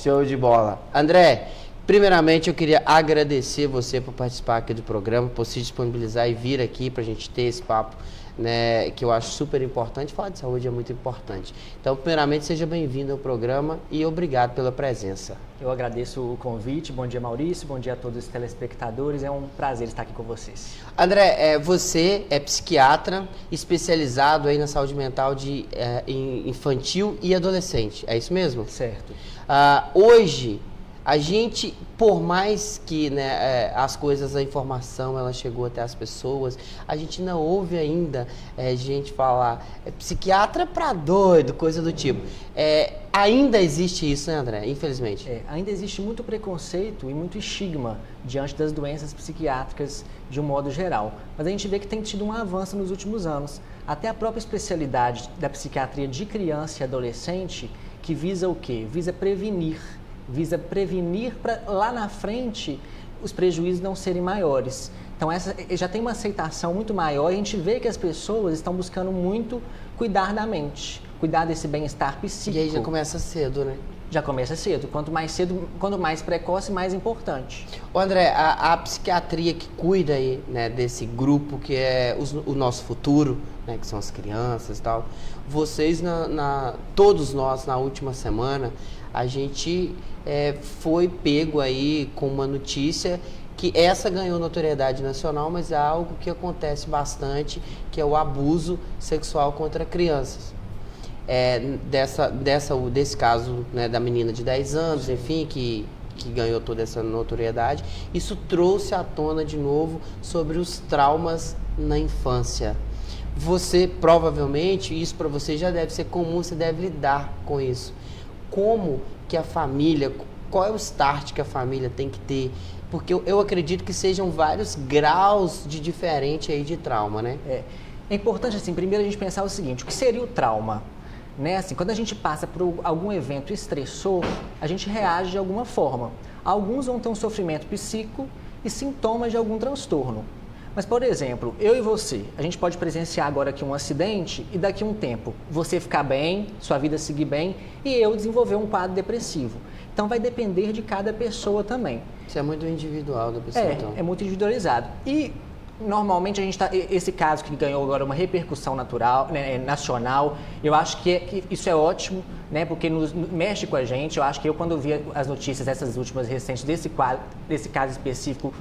Show de bola. André, primeiramente eu queria agradecer você por participar aqui do programa, por se disponibilizar e vir aqui para a gente ter esse papo, né, que eu acho super importante. Falar de saúde é muito importante. Então, primeiramente, seja bem-vindo ao programa e obrigado pela presença. Eu agradeço o convite. Bom dia, Maurício. Bom dia a todos os telespectadores. É um prazer estar aqui com vocês. André, você é psiquiatra especializado aí na saúde mental de infantil e adolescente, é isso mesmo? Certo. Hoje, a gente, por mais que, né, as coisas, a informação, ela chegou até as pessoas, a gente não ouve ainda gente falar psiquiatra pra doido, coisa do tipo. Ainda existe isso, né, André? Infelizmente. Ainda existe muito preconceito e muito estigma diante das doenças psiquiátricas de um modo geral. Mas a gente vê que tem tido um avanço nos últimos anos. Até a própria especialidade da psiquiatria de criança e adolescente, que visa o quê? Visa prevenir para lá na frente os prejuízos não serem maiores. Então essa já tem uma aceitação muito maior e a gente vê que as pessoas estão buscando muito cuidar da mente, cuidar desse bem-estar psíquico. E aí já começa cedo, né? Já começa cedo. Quanto mais cedo, quanto mais precoce, mais importante. Ô André, a psiquiatria que cuida aí, né, desse grupo que é o nosso futuro, né, que são as crianças e tal, vocês, todos nós, na última semana, a gente foi pego aí com uma notícia que essa ganhou notoriedade nacional, mas é algo que acontece bastante, que é o abuso sexual contra crianças. Desse caso, né, da menina de 10 anos, enfim, que ganhou toda essa notoriedade, isso trouxe à tona de novo sobre os traumas na infância. Você, provavelmente, isso para você já deve ser comum, você deve lidar com isso. Como que a família, qual é o start que a família tem que ter? Porque eu acredito que sejam vários graus de diferente aí de trauma, né? É importante, assim, primeiro a gente pensar o seguinte, o que seria o trauma? Né? Assim, quando a gente passa por algum evento estressor, a gente reage de alguma forma. Alguns vão ter um sofrimento psíquico e sintomas de algum transtorno. Mas, por exemplo, eu e você, a gente pode presenciar agora aqui um acidente e daqui a um tempo você ficar bem, sua vida seguir bem e eu desenvolver um quadro depressivo. Então vai depender de cada pessoa também. Isso é muito individual da pessoa, então. É muito individualizado. E normalmente a gente esse caso que ganhou agora uma repercussão natural, né, nacional, eu acho que isso é ótimo, né, porque mexe com a gente. Eu acho que eu, quando vi as notícias, essas últimas recentes desse caso específico,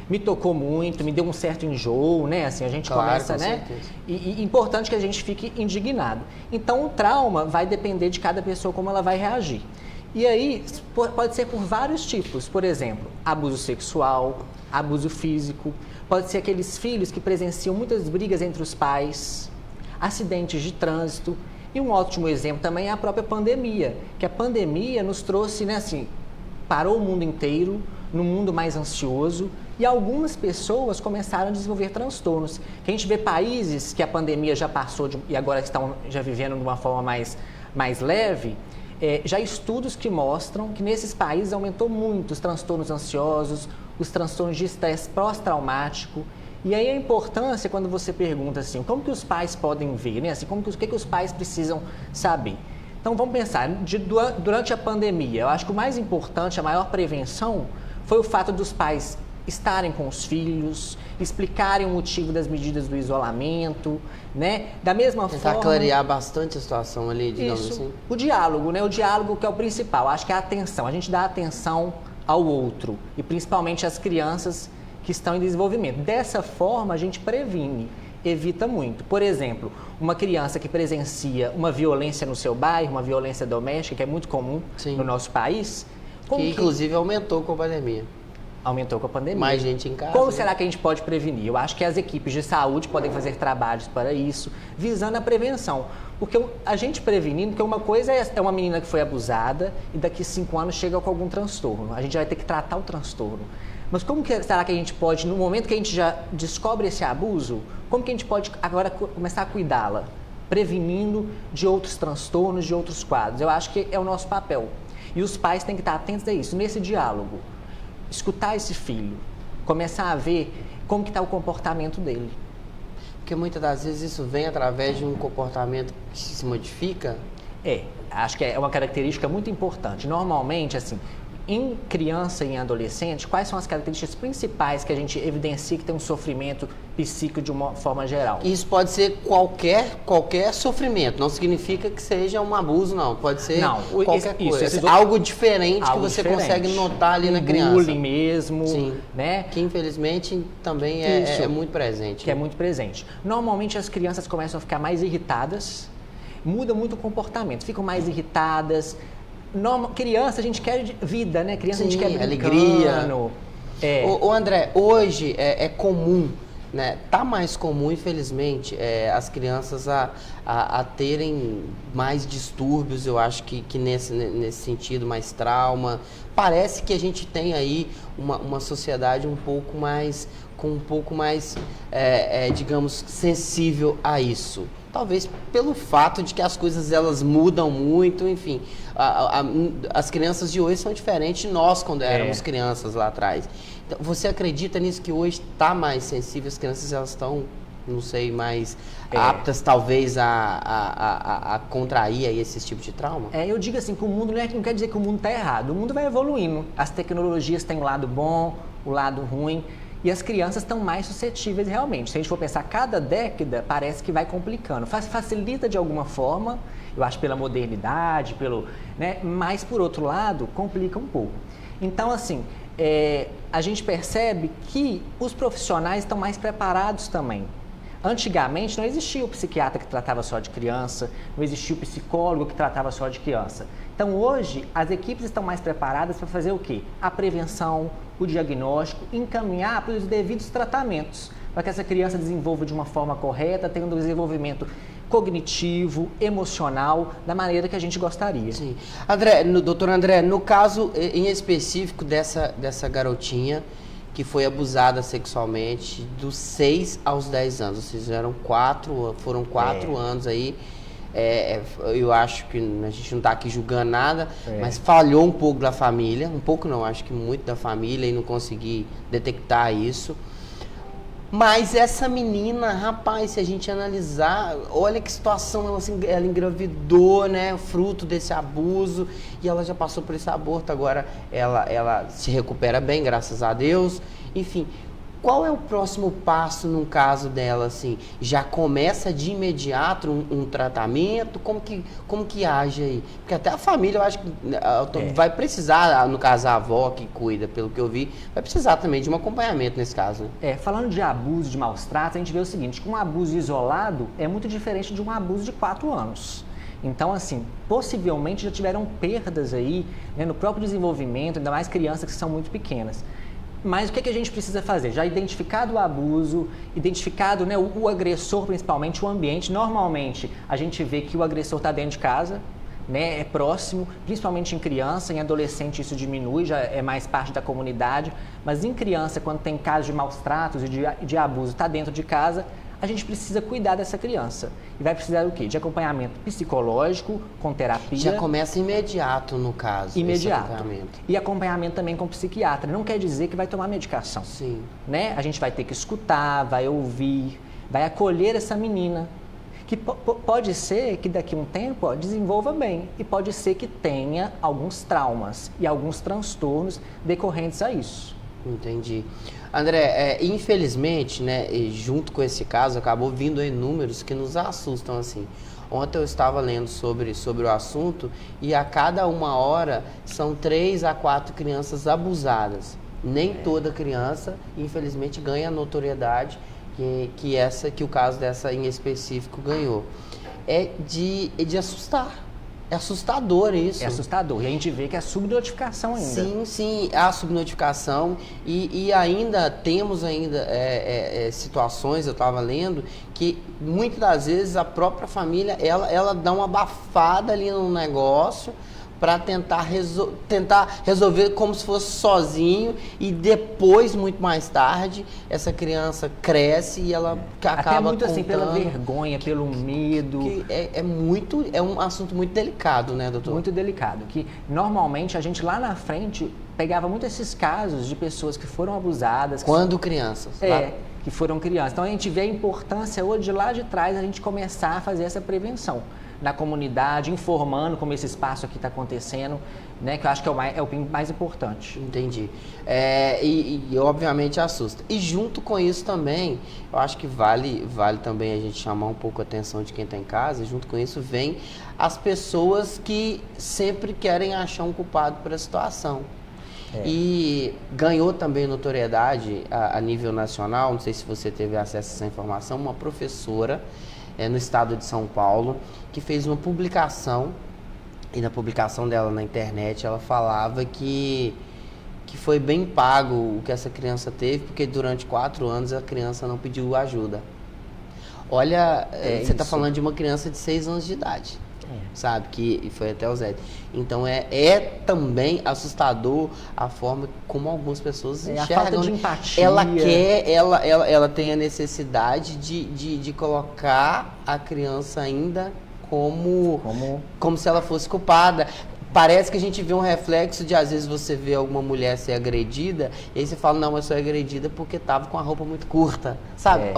me tocou muito, me deu um certo enjoo, né? Assim, a gente começa, né? E importante que a gente fique indignado. Então, o trauma vai depender de cada pessoa como ela vai reagir. E aí, pode ser por vários tipos. Por exemplo, abuso sexual, abuso físico. Pode ser aqueles filhos que presenciam muitas brigas entre os pais, acidentes de trânsito. E um ótimo exemplo também é a própria pandemia. Que a pandemia nos trouxe, né? Assim, parou o mundo inteiro, num mundo mais ansioso. E algumas pessoas começaram a desenvolver transtornos. Que a gente vê países que a pandemia já passou e agora estão já vivendo de uma forma mais leve, já estudos que mostram que nesses países aumentou muito os transtornos ansiosos, os transtornos de estresse pós-traumático. E aí a importância, quando você pergunta assim, como que os pais podem ver, né? Assim, o que os pais precisam saber? Então vamos pensar, durante a pandemia, eu acho que o mais importante, a maior prevenção, foi o fato dos pais estarem com os filhos, explicarem o motivo das medidas do isolamento, né? Da mesma forma... Tentar clarear bastante a situação ali, digamos assim. O diálogo, né? O diálogo que é o principal. Acho que é a atenção. A gente dá atenção ao outro e principalmente às crianças que estão em desenvolvimento. Dessa forma, a gente previne, evita muito. Por exemplo, uma criança que presencia uma violência no seu bairro, uma violência doméstica, que é muito comum no nosso país... Que inclusive aumentou com a pandemia. Aumentou com a pandemia. Mais gente em casa. Como será que a gente pode prevenir? Eu acho que as equipes de saúde podem fazer trabalhos para isso, visando a prevenção. Porque a gente prevenindo, porque uma coisa é uma menina que foi abusada e daqui 5 anos chega com algum transtorno. A gente vai ter que tratar o transtorno. Mas será que a gente pode, no momento que a gente já descobre esse abuso, como que a gente pode agora começar a cuidá-la? Prevenindo de outros transtornos, de outros quadros. Eu acho que é o nosso papel. E os pais têm que estar atentos a isso, nesse diálogo. Escutar esse filho, começar a ver como que está o comportamento dele. Porque muitas das vezes isso vem através de um comportamento que se modifica. Acho que é uma característica muito importante. Normalmente, assim, em criança e em adolescente, quais são as características principais que a gente evidencia que tem um sofrimento psíquico de uma forma geral? Isso pode ser qualquer sofrimento, não significa que seja um abuso, não. Pode ser qualquer coisa. Algo diferente que você consegue notar ali na criança. Bullying mesmo, sim, né? Que infelizmente também é muito presente. Que é muito presente. Normalmente as crianças começam a ficar mais irritadas, muda muito o comportamento, ficam mais irritadas. Criança, a gente quer vida, né? Criança, a gente quer alegria. Ô André, hoje é comum, né? Tá mais comum, infelizmente, as crianças a terem mais distúrbios, eu acho que nesse sentido, mais trauma. Parece que a gente tem aí uma sociedade um pouco mais, digamos, sensível a isso. Talvez pelo fato de que as coisas elas mudam muito, enfim. As crianças de hoje são diferentes de nós quando éramos crianças lá atrás. Então, você acredita nisso, que hoje está mais sensível? As crianças elas estão, não sei, mais aptas talvez a contrair aí esse tipo de trauma? Eu digo assim, que o mundo não quer dizer que o mundo está errado. O mundo vai evoluindo. As tecnologias têm o lado bom, o lado ruim. E as crianças estão mais suscetíveis realmente. Se a gente for pensar, cada década parece que vai complicando. Facilita de alguma forma, eu acho, pela modernidade, né? Mas, por outro lado, complica um pouco. Então, assim, a gente percebe que os profissionais estão mais preparados também. Antigamente não existia o psiquiatra que tratava só de criança, não existia o psicólogo que tratava só de criança. Então hoje as equipes estão mais preparadas para fazer o quê? A prevenção, o diagnóstico, encaminhar para os devidos tratamentos, para que essa criança desenvolva de uma forma correta, tenha um desenvolvimento cognitivo, emocional, da maneira que a gente gostaria. Sim. Doutor André, no caso em específico dessa garotinha que foi abusada sexualmente dos 6 aos 10 anos. Vocês foram 4 anos aí. Eu acho que a gente não está aqui julgando nada, mas falhou um pouco da família. Um pouco não, acho que muito da família, e não consegui detectar isso. Mas essa menina, rapaz, se a gente analisar, olha que situação, ela engravidou, né, fruto desse abuso, e ela já passou por esse aborto, agora ela se recupera bem, graças a Deus. Enfim, qual é o próximo passo num caso dela, assim? Já começa de imediato um tratamento? Como que age aí? Porque até a família, eu acho que vai precisar, no caso a avó que cuida, pelo que eu vi, vai precisar também de um acompanhamento nesse caso, né? Falando de abuso, de maus tratos, a gente vê o seguinte, que um abuso isolado é muito diferente de um abuso de 4 anos. Então, assim, possivelmente já tiveram perdas aí, né, no próprio desenvolvimento, ainda mais crianças que são muito pequenas. Mas o que a gente precisa fazer? Já identificado o abuso, identificado, né, o agressor, principalmente o ambiente. Normalmente, a gente vê que o agressor está dentro de casa, né, é próximo, principalmente em criança. Em adolescente isso diminui, já é mais parte da comunidade. Mas em criança, quando tem casos de maus tratos e de abuso, está dentro de casa, a gente precisa cuidar dessa criança. E vai precisar do quê? De acompanhamento psicológico, com terapia. Já começa imediato, no caso. Imediato. Esse acompanhamento. E acompanhamento também com psiquiatra. Não quer dizer que vai tomar medicação. Sim. Né? A gente vai ter que escutar, vai ouvir, vai acolher essa menina. Que pode ser que daqui a um tempo desenvolva bem. E pode ser que tenha alguns traumas e alguns transtornos decorrentes a isso. Entendi. André, infelizmente, né, junto com esse caso, acabou vindo aí números que nos assustam, assim. Ontem eu estava lendo sobre o assunto e a cada 1 hora são 3 a 4 crianças abusadas. Nem toda criança, infelizmente, ganha a notoriedade que o caso dessa em específico ganhou. É de assustar. É assustador isso. É assustador. E a gente vê que é subnotificação ainda. Sim, há subnotificação e ainda temos situações, eu estava lendo, que muitas das vezes a própria família, ela dá uma abafada ali no negócio para tentar resolver como se fosse sozinho, e depois, muito mais tarde, essa criança cresce e ela acaba até muito contando, assim, pela vergonha, pelo medo. Que é um assunto muito delicado, né, doutor? Muito delicado, que normalmente a gente lá na frente pegava muito esses casos de pessoas que foram abusadas. Quando crianças. Que foram crianças. Então a gente vê a importância hoje, lá de trás, a gente começar a fazer essa prevenção. na comunidade, informando como esse espaço aqui está acontecendo, né? Que eu acho que é o mais importante. Entendi. E obviamente assusta. E junto com isso também, eu acho que vale também a gente chamar um pouco a atenção de quem está em casa, e junto com isso vem as pessoas que sempre querem achar um culpado por a situação. E ganhou também notoriedade a nível nacional, não sei se você teve acesso a essa informação, uma professora no estado de São Paulo que fez uma publicação, e na publicação dela na internet ela falava que foi bem pago o que essa criança teve, porque durante 4 anos a criança não pediu ajuda. Olha, você está falando de uma criança de 6 anos de idade. Sabe, que foi até o Zé. Então é também assustador a forma como algumas pessoas enxergam. A falta de empatia. Ela tem a necessidade de colocar a criança ainda como se ela fosse culpada. Parece que a gente vê um reflexo de, às vezes, você vê alguma mulher ser agredida, e aí você fala, não, eu sou agredida porque tava com a roupa muito curta, sabe?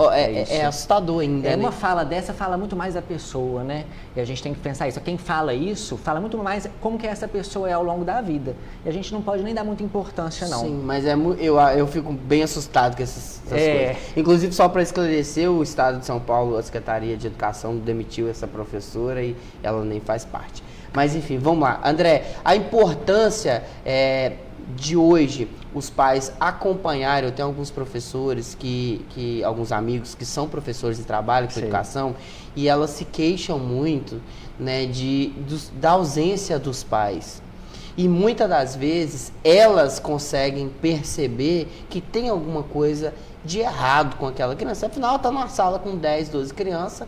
É assustador ainda, Uma fala dessa fala muito mais da pessoa, né? E a gente tem que pensar isso. Quem fala isso, fala muito mais como que essa pessoa é ao longo da vida. E a gente não pode nem dar muita importância, não. Sim, mas eu fico bem assustado com essas coisas. Inclusive, só para esclarecer, o Estado de São Paulo, a Secretaria de Educação demitiu essa professora e ela nem faz parte. Mas enfim, vamos lá. André, a importância de hoje os pais acompanharem, eu tenho alguns professores, alguns amigos que são professores e trabalham com educação, e elas se queixam muito, né, da ausência dos pais. E muitas das vezes elas conseguem perceber que tem alguma coisa de errado com aquela criança. Afinal, ela está numa sala com 10, 12 crianças,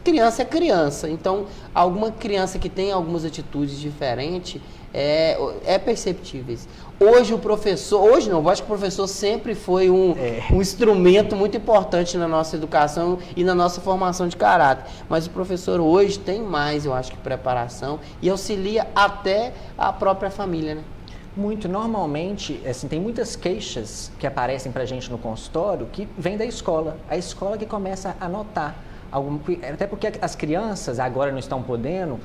criança é criança, então alguma criança que tem algumas atitudes diferentes é perceptíveis. Hoje o professor, eu acho que o professor sempre foi um instrumento muito importante na nossa educação e na nossa formação de caráter, mas o professor hoje tem mais, eu acho que preparação e auxilia até a própria família, né? Muito. Normalmente, assim, tem muitas queixas que aparecem pra gente no consultório que vem da escola, a escola que começa a notar. Até porque as crianças agora não estão podendo,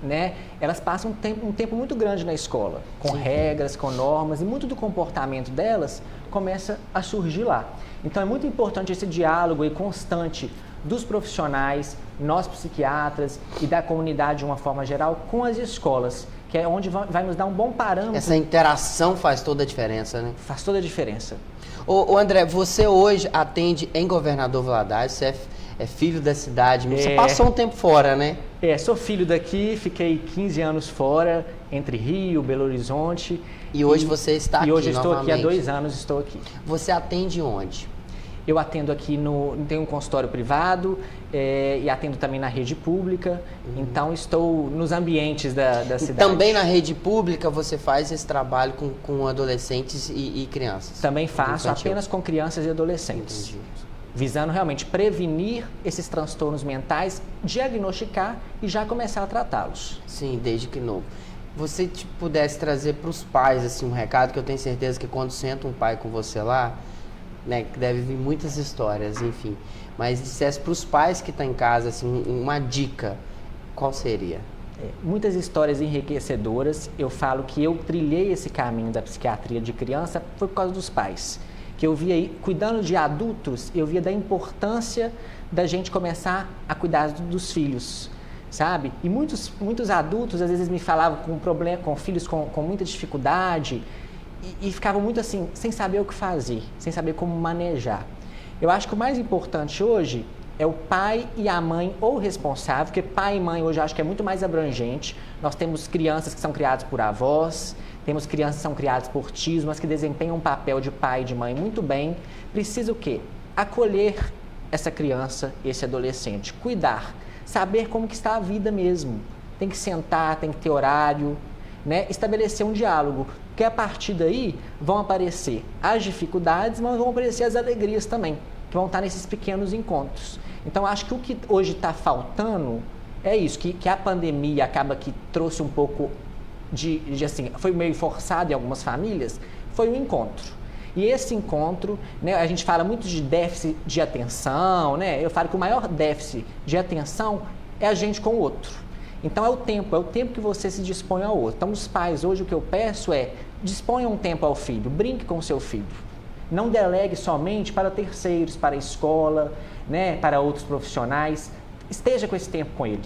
né? Elas passam um tempo muito grande na escola, com regras, com normas, e muito do comportamento delas começa a surgir lá. Então é muito importante esse diálogo constante dos profissionais, nós psiquiatras e da comunidade de uma forma geral com as escolas, que é onde vai nos dar um bom parâmetro. Essa interação faz toda a diferença, né? Faz toda a diferença. Ô André, você hoje atende em Governador Valadares, você é filho da cidade, você passou um tempo fora, né? Sou filho daqui, fiquei 15 anos fora, entre Rio, Belo Horizonte. E hoje você está aqui novamente. E hoje estou novamente. aqui, há 2 anos estou aqui. Você atende onde? Eu atendo aqui tenho um consultório privado e atendo também na rede pública, então estou nos ambientes da cidade. Também na rede pública você faz esse trabalho com adolescentes e crianças? Também faço, apenas com crianças e adolescentes. Entendi. Visando realmente prevenir esses transtornos mentais, diagnosticar e já começar a tratá-los. Sim, desde que novo. Você pudesse trazer para os pais assim, um recado, que eu tenho certeza que quando senta um pai com você lá, né, que deve vir muitas histórias, enfim, mas dissesse para os pais que estão em casa assim, uma dica, qual seria? Muitas histórias enriquecedoras. Eu falo que eu trilhei esse caminho da psiquiatria de criança foi por causa dos pais. Que eu via aí, cuidando de adultos, eu via da importância da gente começar a cuidar dos filhos, sabe? E muitos adultos, às vezes, me falavam com filhos com muita dificuldade e ficavam muito assim, sem saber o que fazer, sem saber como manejar. Eu acho que o mais importante hoje é o pai e a mãe ou responsável, porque pai e mãe hoje eu acho que é muito mais abrangente. Nós temos crianças que são criadas por avós, temos crianças que são criadas por tios, mas que desempenham um papel de pai e de mãe muito bem. Precisa o quê? Acolher essa criança, esse adolescente, cuidar, saber como que está a vida mesmo. Tem que sentar, tem que ter horário, né? Estabelecer um diálogo, porque a partir daí vão aparecer as dificuldades, mas vão aparecer as alegrias também, que vão estar nesses pequenos encontros. Então, acho que o que hoje está faltando é isso, que a pandemia acaba que trouxe um pouco assim, foi meio forçado em algumas famílias, foi um encontro. E esse encontro, né, a gente fala muito de déficit de atenção, né? Eu falo que o maior déficit de atenção é a gente com o outro. Então é o tempo que você se dispõe ao outro. Então os pais, hoje o que eu peço é, disponha um tempo ao filho, brinque com o seu filho. Não delegue somente para terceiros, para a escola, né, para outros profissionais. Esteja com esse tempo com ele.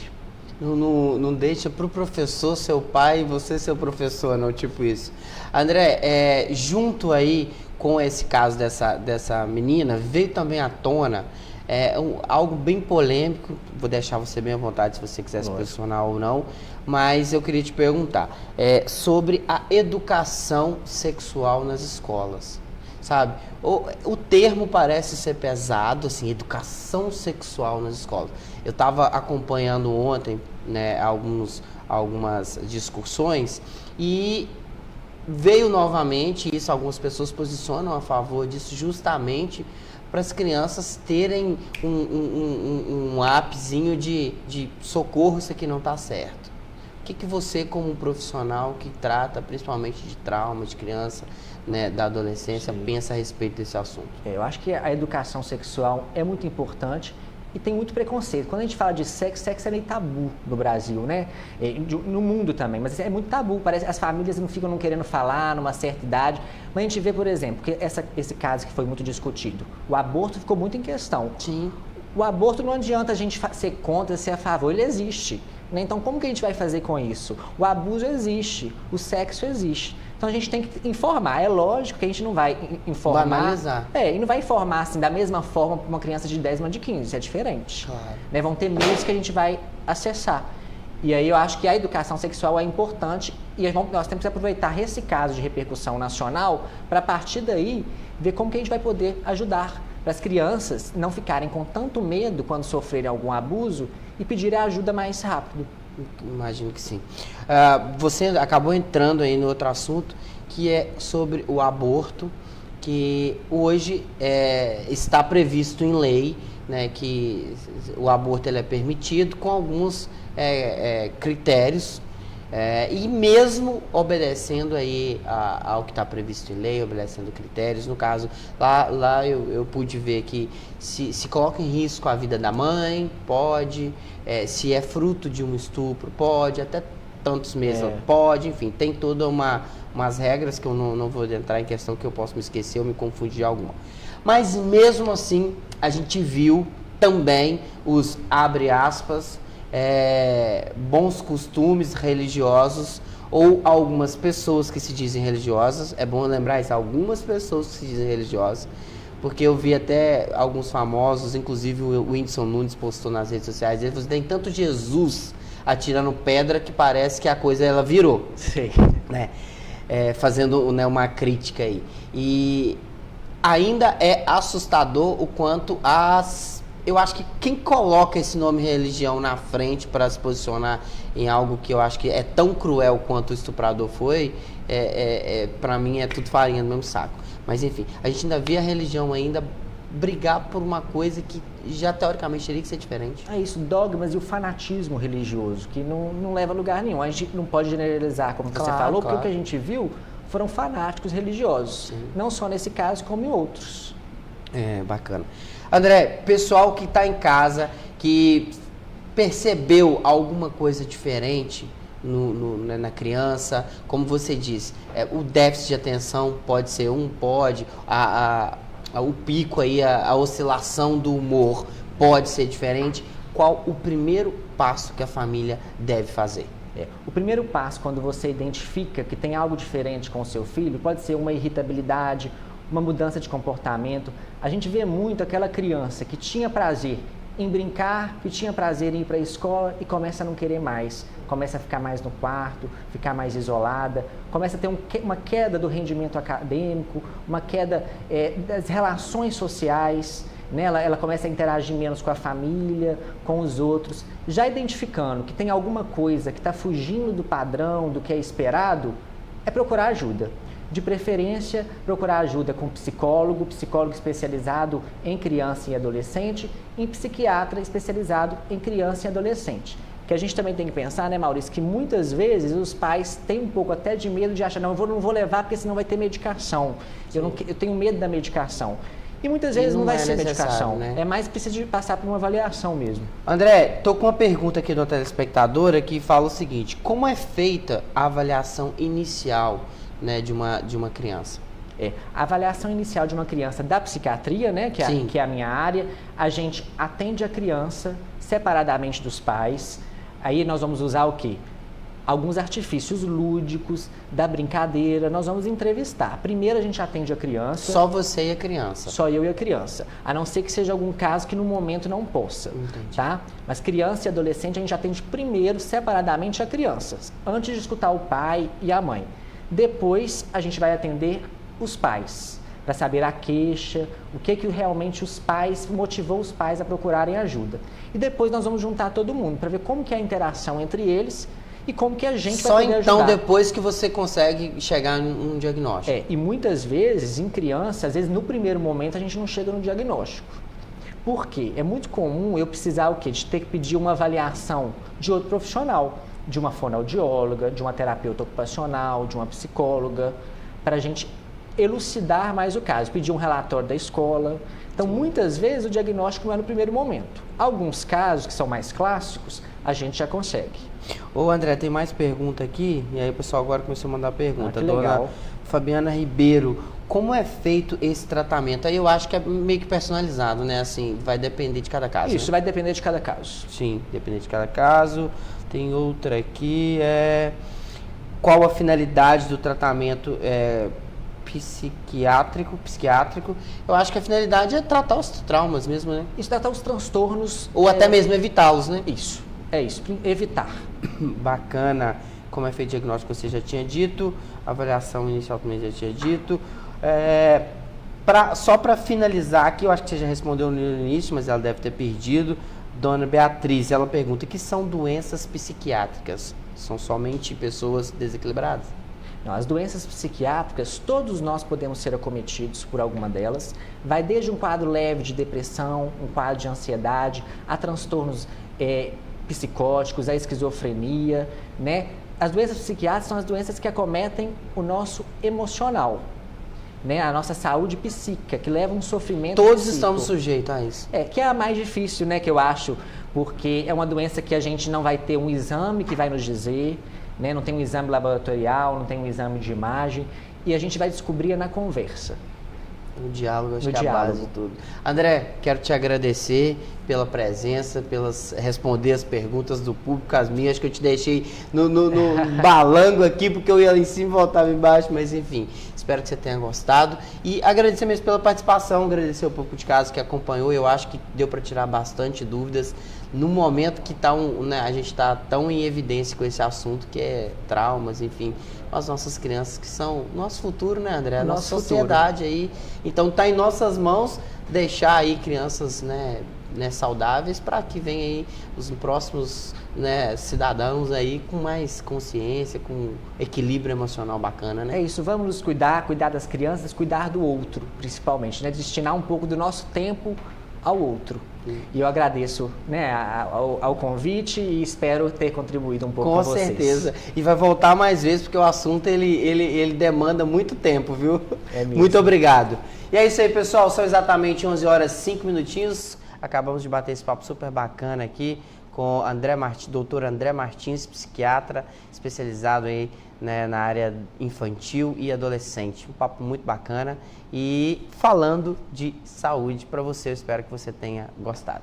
Não deixa para o professor ser o pai e você ser o professor, não, tipo isso. André, junto aí com esse caso dessa menina, veio também à tona algo bem polêmico, vou deixar você bem à vontade se você quiser se posicionar ou não, mas eu queria te perguntar sobre a educação sexual nas escolas. Sabe, o termo parece ser pesado, assim, educação sexual nas escolas. Eu estava acompanhando ontem, né, algumas discussões e veio novamente isso, algumas pessoas posicionam a favor disso justamente para as crianças terem um appzinho de socorro, isso aqui não está certo. O que você, como um profissional que trata principalmente de trauma de criança, né, da adolescência, pensa a respeito desse assunto? Eu acho que a educação sexual é muito importante e tem muito preconceito. Quando a gente fala de sexo é meio tabu no Brasil, né? No mundo também, mas é muito tabu. Parece que as famílias não ficam querendo falar numa certa idade. Mas a gente vê, por exemplo, que esse caso que foi muito discutido, o aborto ficou muito em questão. Sim. O aborto não adianta a gente ser contra, ser a favor, ele existe. Né? Então, como que a gente vai fazer com isso? O abuso existe, o sexo existe. Então, a gente tem que informar. É lógico que a gente não vai informar... Banalizar. E não vai informar assim, da mesma forma para uma criança de 10 e uma de 15. Isso é diferente. Claro. Né? Vão ter meios que a gente vai acessar. E aí, eu acho que a educação sexual é importante e nós temos que aproveitar esse caso de repercussão nacional para, a partir daí, ver como que a gente vai poder ajudar para as crianças não ficarem com tanto medo quando sofrerem algum abuso e pedirem ajuda mais rápido. Imagino que sim. Você acabou entrando aí no outro assunto, que é sobre o aborto, que hoje está previsto em lei, né, que o aborto ele é permitido com alguns critérios, e mesmo obedecendo aí ao que está previsto em lei, obedecendo critérios. No caso, lá eu pude ver que se coloca em risco a vida da mãe, pode, se é fruto de um estupro, pode, até tantos meses pode, enfim, tem toda umas regras que eu não vou entrar em questão, que eu posso me esquecer ou me confundir de alguma. Mas mesmo assim, a gente viu também os, abre aspas, bons costumes religiosos, ou algumas pessoas que se dizem religiosas, é bom lembrar isso, algumas pessoas que se dizem religiosas, porque eu vi até alguns famosos, inclusive o Whindersson Nunes postou nas redes sociais, ele falou, tem tanto Jesus atirando pedra que parece que a coisa ela virou. Sim. Né? Fazendo, né, uma crítica aí. E ainda é assustador o quanto eu acho que quem coloca esse nome religião na frente para se posicionar em algo que eu acho que é tão cruel quanto o estuprador foi, para mim é tudo farinha no mesmo saco. Mas enfim, a gente ainda vê a religião ainda brigar por uma coisa que já teoricamente teria que ser diferente. É isso, dogmas e o fanatismo religioso, que não leva a lugar nenhum. A gente não pode generalizar, como você falou, porque o que a gente viu foram fanáticos religiosos. Sim. Não só nesse caso, como em outros. Bacana. André, pessoal que está em casa, que percebeu alguma coisa diferente na criança, como você disse, o déficit de atenção pode ser o pico aí, a oscilação do humor pode ser diferente. Qual o primeiro passo que a família deve fazer? O primeiro passo, quando você identifica que tem algo diferente com o seu filho, pode ser uma irritabilidade, uma mudança de comportamento. A gente vê muito aquela criança que tinha prazer em brincar, que tinha prazer em ir para a escola e começa a não querer mais. Começa a ficar mais no quarto, ficar mais isolada, começa a ter uma queda do rendimento acadêmico, uma queda das relações sociais, né? Ela começa a interagir menos com a família, com os outros. Já identificando que tem alguma coisa que está fugindo do padrão, do que é esperado, é procurar ajuda. De preferência, procurar ajuda com psicólogo especializado em criança e adolescente, e psiquiatra especializado em criança e adolescente. Que a gente também tem que pensar, né, Maurício, que muitas vezes os pais têm um pouco até de medo de achar, não vou levar porque senão vai ter medicação. Eu tenho medo da medicação. E muitas vezes não vai ser necessário, medicação, né? é mais precisa de passar por uma avaliação mesmo. André, tô com uma pergunta aqui de uma telespectadora que fala o seguinte: como é feita a avaliação inicial, né, de uma criança? A avaliação inicial de uma criança da psiquiatria, né, Sim. que é a minha área, a gente atende a criança separadamente dos pais. Aí nós vamos usar o quê? Alguns artifícios lúdicos, da brincadeira, nós vamos entrevistar. Primeiro a gente atende a criança. Só você e a criança. Só eu e a criança. A não ser que seja algum caso que no momento não possa. Entendi. Tá? Mas criança e adolescente a gente atende primeiro separadamente a crianças, antes de escutar o pai e a mãe. Depois a gente vai atender os pais, para saber a queixa, o que realmente motivou os pais a procurarem ajuda. E depois nós vamos juntar todo mundo, para ver como que é a interação entre eles e como que a gente Só vai poder então ajudar. depois que você consegue chegar num diagnóstico. E muitas vezes, em criança, às vezes no primeiro momento a gente não chega no diagnóstico. Por quê? É muito comum eu precisar o quê? De ter que pedir uma avaliação de outro profissional, de uma fonoaudióloga, de uma terapeuta ocupacional, de uma psicóloga, para a gente elucidar mais o caso, pedir um relatório da escola. Então, muitas vezes o diagnóstico não é no primeiro momento. Alguns casos que são mais clássicos, a gente já consegue. Ô André, tem mais pergunta aqui, e aí o pessoal agora começou a mandar pergunta. Que legal. Dona Fabiana Ribeiro, como é feito esse tratamento? Aí eu acho que é meio que personalizado, né? Assim, vai depender de cada caso. Isso, né? vai depender de cada caso. Sim, depender de cada caso. Tem outra aqui, qual a finalidade do tratamento psiquiátrico? Eu acho que a finalidade é tratar os traumas mesmo, né? Isso tratar os transtornos. Ou até mesmo evitá-los, né? Isso, evitar. Bacana. Como é feito o diagnóstico, você já tinha dito. Avaliação inicial também já tinha dito. Só para finalizar aqui, eu acho que você já respondeu no início, mas ela deve ter perdido. Dona Beatriz, ela pergunta: que são doenças psiquiátricas? São somente pessoas desequilibradas? Não, as doenças psiquiátricas, todos nós podemos ser acometidos por alguma delas. Vai desde um quadro leve de depressão, um quadro de ansiedade, a transtornos psicóticos, a esquizofrenia, né? As doenças psiquiátricas são as doenças que acometem o nosso emocional, né? A nossa saúde psíquica, que leva um sofrimento Todos psíquico. estamos sujeitos a isso. Que é a mais difícil, né, que eu acho, porque é uma doença que a gente não vai ter um exame que vai nos dizer, né? Não tem um exame laboratorial, não tem um exame de imagem, e a gente vai descobrir na conversa. O diálogo, acho No que é a diálogo. base de tudo. André, quero te agradecer pela presença, responder as perguntas do público, as minhas, que eu te deixei no balango aqui, porque eu ia lá em cima e voltava embaixo, mas enfim, espero que você tenha gostado. E agradecer mesmo pela participação, agradecer o público de casa que acompanhou, eu acho que deu para tirar bastante dúvidas no momento que a gente está tão em evidência com esse assunto, que é traumas, enfim, as nossas crianças que são nosso futuro, né, André? A nossa sociedade aí. Então tá em nossas mãos deixar aí crianças, né, saudáveis, para que venham aí os próximos, né, cidadãos aí com mais consciência, com equilíbrio emocional bacana, né? É isso, vamos nos cuidar das crianças, cuidar do outro, principalmente, né? Destinar um pouco do nosso tempo ao outro. E eu agradeço, né, ao convite e espero ter contribuído um pouco com vocês. Com certeza. E vai voltar mais vezes, porque o assunto ele demanda muito tempo, viu? É mesmo. Muito obrigado. E é isso aí, pessoal. São exatamente 11 horas e 5 minutinhos. Acabamos de bater esse papo super bacana aqui com doutor André Martins, psiquiatra, especializado aí, né, na área infantil e adolescente. Um papo muito bacana e falando de saúde para você. Eu espero que você tenha gostado.